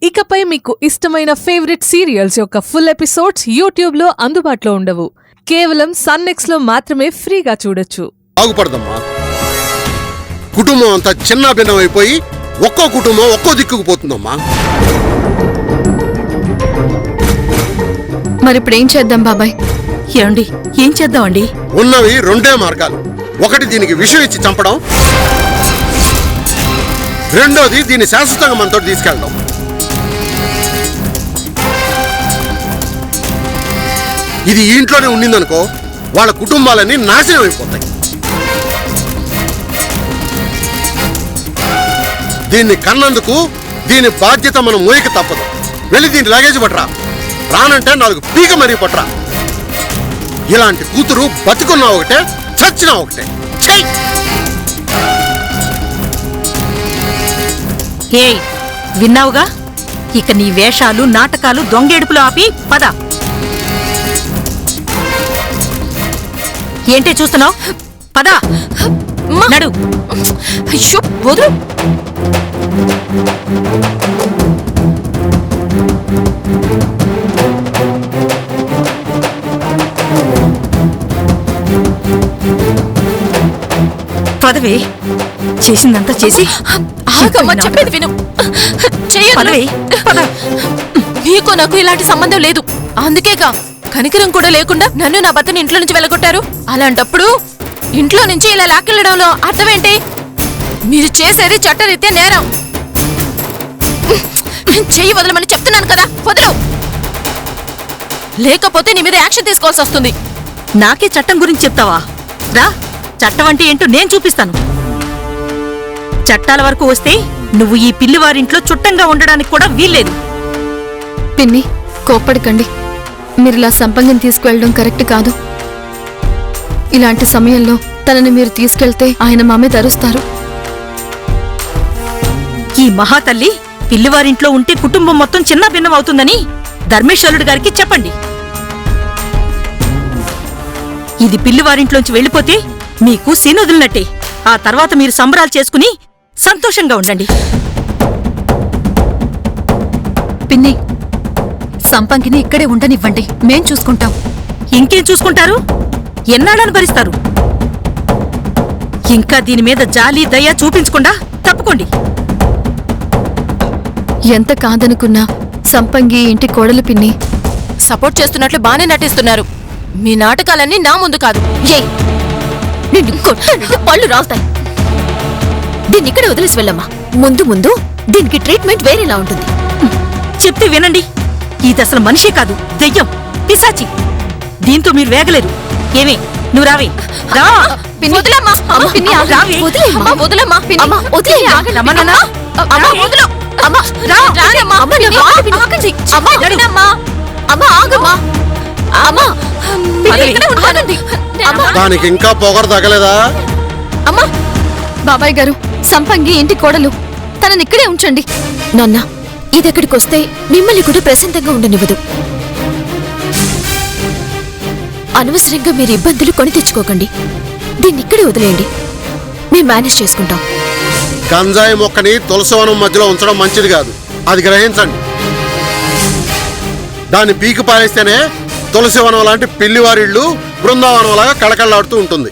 ఇకపై మీకు ఇష్టమైన ఫేవరెట్ సీరియల్స్ యొక్క ఫుల్ ఎపిసోడ్స్ యూట్యూబ్ లో అందుబాటులో ఉండవు. కేవలం సన్నెక్స్ లో మాత్రమే ఫ్రీగా చూడొచ్చు. బాగుపడదమ్మా. కుటుంబం అంతా చిన్న భిన్నం అయిపోయి ఒక్కో కుటుంబం ఒక్కో దిక్కుకు పోతుందమ్మా. మరి ఇప్పుడు ఏం చేద్దాం బాబాయ్? ఏమండి, ఏం చేద్దామండి? ఉన్నవి రెండే మార్గాలు. ఒకటి దీనికి విషం ఇచ్చి చంపడం, రెండోది దీన్ని శాశ్వతంగా మనతో తీసుకెళ్ళడం. ఇది ఈ ఇంట్లోనే ఉండిందనుకో, వాళ్ళ కుటుంబాలన్నీ నాశనం అయిపోతాయి. దీన్ని కన్నందుకు దీని బాధ్యత మనం మోయక తప్పదు. వెళ్ళి దీని లగేజ్ పట్టరా, రానంటే 4 పీక మరీ పట్టరా. ఇలాంటి కూతురు బతుకున్నా ఒకటే, చచ్చినా ఒకటే. ఏయ్, విన్నావుగా? ఇక నీ వేషాలు నాటకాలు దొంగేడుపులు ఆపి పద. ఏంటే చూస్తున్నావు? పద నడు. అయ్యో వదులు. పదవే, చేసిందంతా చేసి చెప్పేది విను. పదవే, పద. నీకు నాకు ఇలాంటి సంబంధం లేదు. అందుకేగా కనికరం కూడా లేకుండా నన్ను నా భర్తని ఇంట్లో నుంచి వెళ్ళగొట్టారు. అలాంటప్పుడు ఇంట్లో నుంచి ఇలా లాక్కెళ్లడంలో అర్థమేంటి? మీరు చేసేది చట్టరీత్యా నేరం. చెయ్యి వదలమని చెప్తున్నాను కదా, వదలు. లేకపోతే నీ మీద యాక్షన్ తీసుకోవాల్సి వస్తుంది. నాకే చట్టం గురించి చెప్తావా? రా, చట్టం అంటే ఏంటో నేను చూపిస్తాను. చట్టాల వరకు వస్తే నువ్వు ఈ పిల్లివారింట్లో చుట్టంగా ఉండడానికి కూడా వీల్లేదు. పిన్ని, కోప్పడకండి. మీరిలా సంపంగిని తీసుకువెళ్ళడం కరెక్ట్ కాదు. ఇలాంటి సమయంలో తనని మీరు తీసుకెళ్తే ఆయన మామే తరుస్తారు. ఈ మహాతల్లి పిల్లివారింట్లో ఉంటే కుటుంబం మొత్తం చిన్న భిన్నం అవుతుందని ధర్మేశ్వరుడు గారికి చెప్పండి. ఇది పిల్లివారింట్లోంచి వెళ్ళిపోతే మీకు సీనొదిలినట్టే. ఆ తర్వాత మీరు సంబరాలు చేసుకుని సంతోషంగా ఉండండి. పిన్ని, సంపంగిని ఇక్కడే ఉండనివ్వండి, మేం చూసుకుంటాం. ఇంకేం చూసుకుంటారు? ఎన్నాళ్ళని భరిస్తారు? ఇంకా దీని మీద జాలి దయ చూపించకుండా తప్పుకోండి. ఎంత కాదనుకున్నా సంపంగి ఇంటి కోడలు పిన్ని. సపోర్ట్ చేస్తున్నట్లు బానే నటిస్తున్నారు. మీ నాటకాలన్నీ నా ముందు కాదు. పళ్ళు రావుతాయి. దీన్ని ఇక్కడే వదిలేసి వెళ్ళమ్మా. ముందు ముందు దీనికి ట్రీట్మెంట్ వేరేలా ఉంటుంది. చెప్తే వినండి. ఇది అసలు మనిషే కాదు, దెయ్యం, పిశాచి. దీంతో మీరు వేగలేరు. ఏమే, నువ్వు రావే. రా. వదిలేమ్మా. రావే. వదిలేమ్మా. రమణనా? వదిలు. దానికి ఇంకా పొగరు తగలేదా? బాబాయ్ గారు, సంపంగి ఇంటి కోడలు, తనని ఇక్కడే ఉంచండి. నాన్న, ఇదెక్కడికొస్తే మిమ్మల్ని కూడా ప్రశాంతంగా ఉండనివ్వదు. అనవసరంగా మీరు ఇబ్బందులు కొని తెచ్చుకోకండి. దీన్ని ఇక్కడే వదిలేయండి, మేము మేనేజ్ చేసుకుంటాం. గంజాయి మొక్కని తులసివనం మధ్యలో ఉంచడం మంచిది కాదు, అది గ్రహించండి. దాన్ని పీకి పారేస్తేనే తులసివనం లాంటి పిల్లివారిళ్ళు బృందావనం లాగా కళకళలాడుతూ ఉంటుంది.